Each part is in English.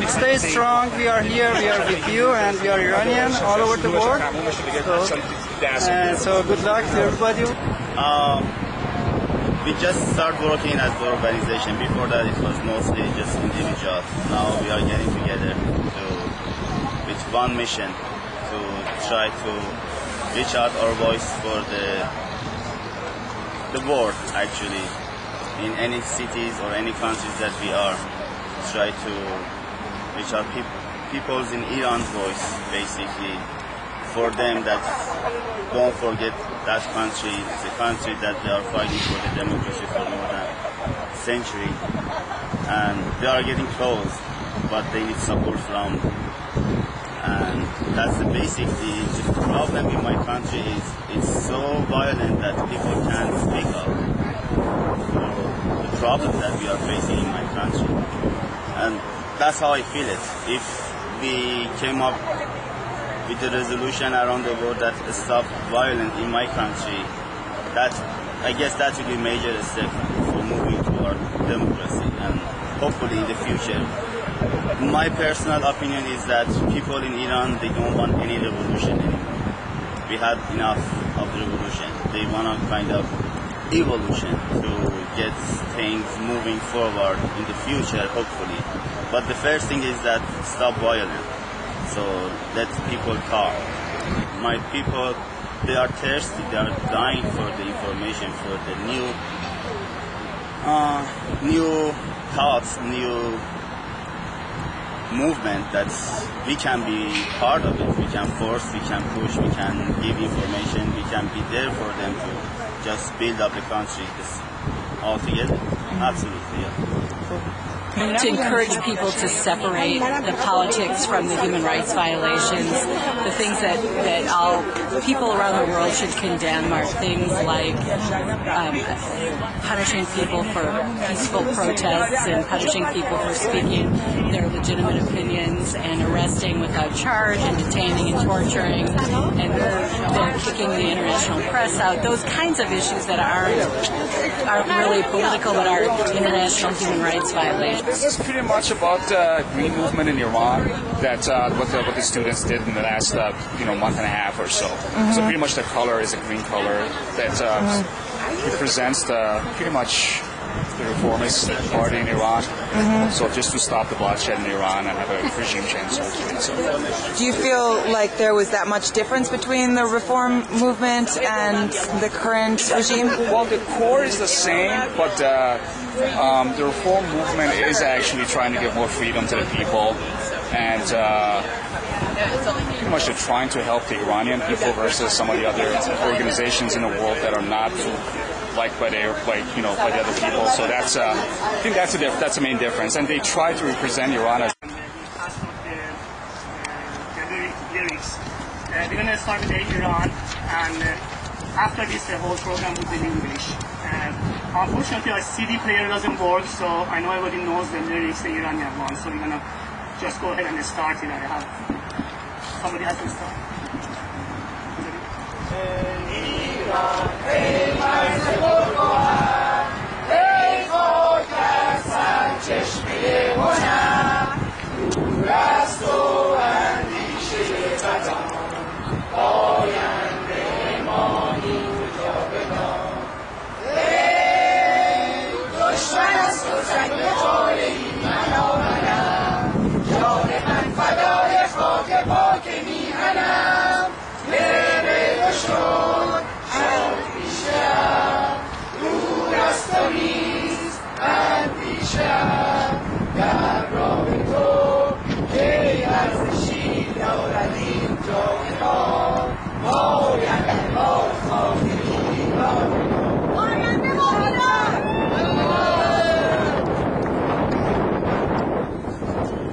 stay strong. We are here. We are with you, and we are Iranian all over the world. So good luck to everybody. We just start working as the organization. Before that, it was mostly just individuals. Now we are getting together with one mission to try to reach out our voice for the world, actually, in any cities or any countries that we are. Try to reach out people's in Iran's voice, basically, for them that don't forget that country. It's a country that they are fighting for the democracy for more than a century, and they are getting close, but they need support from. And that's the problem in my country is it's so violent that people can't speak up for the problem that we are facing in my country. And that's how I feel it. If we came up with a resolution around the world that stop violence in my country, I guess that will be a major step for moving toward democracy. And hopefully in the future, my personal opinion is that people in Iran, they don't want any revolution anymore. We had enough of the revolution. They want a kind of evolution to get things moving forward in the future, hopefully. But the first thing is that stop violence. So let people talk. My people, they are thirsty. They are dying for the information, for the new thoughts, new movement that we can be part of it. We can force, we can push, we can give information, we can be there for them to just build up the country all together. Absolutely, yeah. To encourage people to separate the politics from the human rights violations. The things that all people around the world should condemn are things like punishing people for peaceful protests and punishing people for speaking their legitimate opinions and arresting without charge and detaining and torturing, and they're kicking the international press out. Those kinds of issues that aren't really political but are international human rights violations. This is pretty much about the green movement in Iran. That's what the students did in the last month and a half or so. So pretty much the color is a green color that represents pretty much the reformist party in Iran. So just to stop the bloodshed in Iran and have a regime change. So. Do you feel like there was that much difference between the reform movement and the current regime? Well, the core is the same, but the reform movement is actually trying to give more freedom to the people, and pretty much they're trying to help the Iranian people versus some of the other organizations in the world that are not liked by the other people. So that's I think that's the main difference, and they try to represent Iran as. We're going to start with Iran, and after this, the whole program will be in English. Unfortunately, our CD player doesn't work, so I know everybody knows the lyrics, the Iranian one, so we're going to just go ahead and start it. Somebody has to start.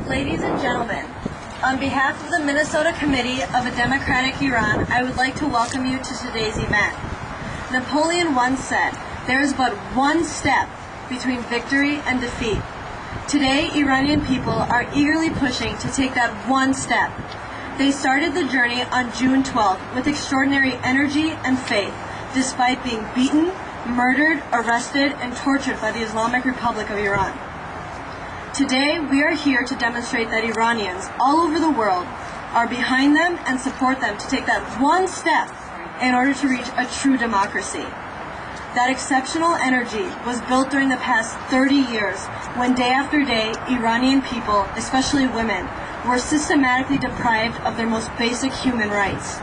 Ladies and gentlemen, on behalf of the Minnesota Committee of a Democratic Iran, I would like to welcome you to today's event. Napoleon once said, "There is but one step between victory and defeat." Today, Iranian people are eagerly pushing to take that one step. They started the journey on June 12th with extraordinary energy and faith, despite being beaten, murdered, arrested, and tortured by the Islamic Republic of Iran. Today, we are here to demonstrate that Iranians all over the world are behind them and support them to take that one step in order to reach a true democracy. That exceptional energy was built during the past 30 years when day after day, Iranian people, especially women, were systematically deprived of their most basic human rights.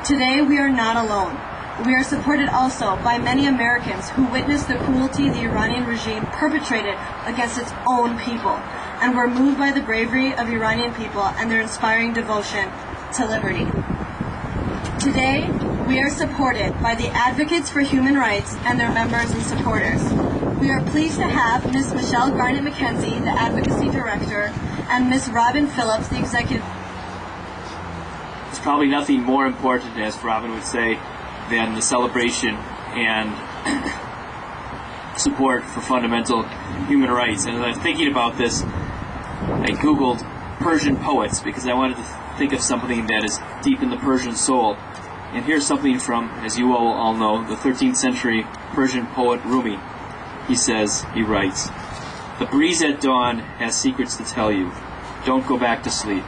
Today, we are not alone. We are supported also by many Americans who witnessed the cruelty the Iranian regime perpetrated against its own people and were moved by the bravery of Iranian people and their inspiring devotion to liberty. Today, we are supported by the advocates for human rights and their members and supporters. We are pleased to have Ms. Michelle Garnett McKenzie, the Advocacy Director, and Ms. Robin Phillips, the Executive. There's probably nothing more important, as Robin would say, than the celebration and support for fundamental human rights. And as I was thinking about this, I Googled Persian poets because I wanted to think of something that is deep in the Persian soul. And here's something from, as you all know, the 13th century Persian poet Rumi. He writes, "The breeze at dawn has secrets to tell you. Don't go back to sleep.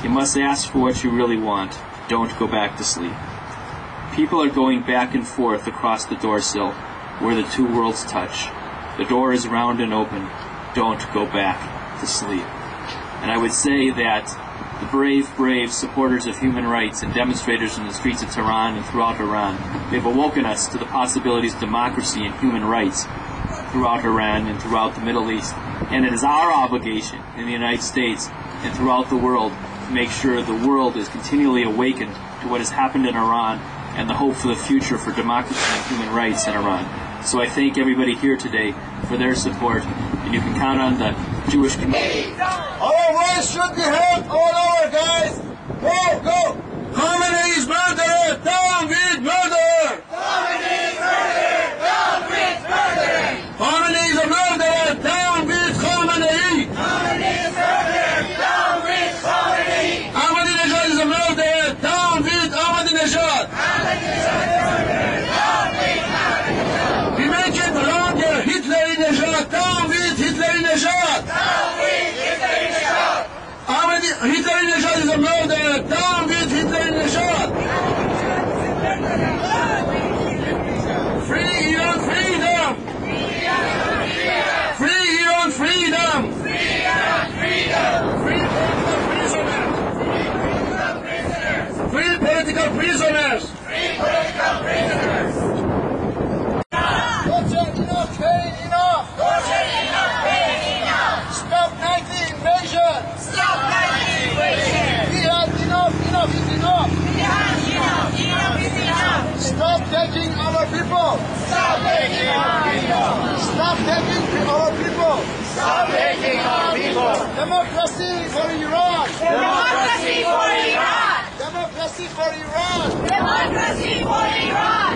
You must ask for what you really want. Don't go back to sleep. People are going back and forth across the doorsill where the two worlds touch. The door is round and open. Don't go back to sleep." And I would say that the brave supporters of human rights and demonstrators in the streets of Tehran and throughout Iran, they've awoken us to the possibilities of democracy and human rights throughout Iran and throughout the Middle East. And it is our obligation in the United States and throughout the world to make sure the world is continually awakened to what has happened in Iran and the hope for the future for democracy and human rights in Iran. So I thank everybody here today for their support, and you can count on the Jewish community. Our voice should be heard all over, guys. Go, go! Khamenei is murderer! Down with murderer! Khamenei is murderer! Down with murderer! Khamenei is a murderer! Down with Khamenei! Khamenei is murderer! Down with Khamenei! Ahmadinejad is a murderer! Down with Ahmadinejad! Ahmadinejad is a murderer! Down with Ahmadinejad! We make it longer! Hitlerinejad! Down with Hitlerinejad! Down with Hitlerinejad! Hitlerinejad is a murderer! Down with Hitlerinejad! Free Iran freedom! Free Iran freedom! Free Iran freedom! Free political prisoners! Free political prisoners! Torture enough, pain enough! Torture enough, pain enough! Stop Nazi invasion! Stop Nazi invasion! We have enough is enough! We have enough is enough! Stop taking our people! Stop taking our people! Stop taking our people! Stop taking our people! Democracy for Iran! Democracy for Iran! Democracy for Iran! Democracy for Iran!